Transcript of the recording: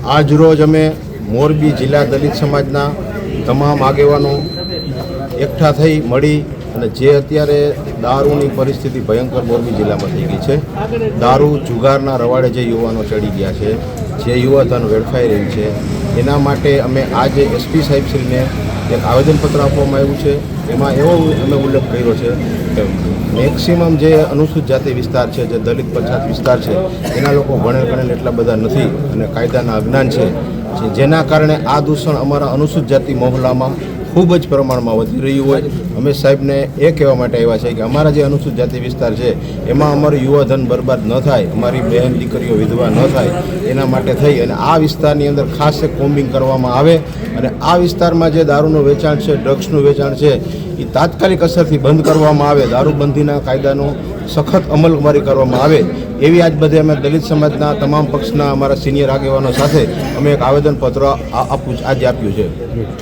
આજ રોજ અમે મોરબી જિલ્લા દલિત સમાજના તમામ આગેવાનો એકઠા થઈ મળી અને જે અત્યારે દારૂની પરિસ્થિતિ ભયંકર મોરબી જિલ્લામાં થઈ ગઈ છે, દારૂ જુગારના રવાડે જે યુવાનો ચડી ગયા છે, જે યુવાધન વેડફાઈ રહ્યું છે, એના માટે અમે આજે એસપી સાહેબશ્રીને એક આવેદનપત્ર આપવામાં આવ્યું છે. એમાં એવો અમે ઉલ્લેખ કર્યો છે કે મેક્સિમમ જે અનુસૂચિત જાતિ વિસ્તાર છે, જે દલિત પછાત વિસ્તાર છે, એના લોકો ભણેલ ગણેલ એટલા બધા નથી અને કાયદાના અજ્ઞાન છે, જેના કારણે આ દૂષણ અમારા અનુસૂચિત જાતિ મહોલ્લામાં ખૂબ જ પ્રમાણમાં વધી રહ્યું હોય. અમે સાહેબને એ કહેવા માટે આવ્યા છે કે અમારા જે અનુસૂચિત જાતિ વિસ્તાર છે એમાં અમારું યુવાધન બરબાદ ન થાય, અમારી બહેન દીકરીઓ વિધવા ન થાય, એના માટે થઈ અને આ વિસ્તારની અંદર ખાસ એક કોમ્બિંગ કરવામાં આવે અને આ વિસ્તારમાં જે દારૂનું વેચાણ છે, ડ્રગ્સનું વેચાણ છે, એ તાત્કાલિક અસરથી બંધ કરવામાં આવે, દારૂબંધીના કાયદાનો સખત અમલ કરવામાં આવે એવી આજ બધે અમે દલિત સમાજના તમામ પક્ષના અમારા સિનિયર આગેવાનો સાથે અમે એક આવેદનપત્ર આજે આપ્યું છે.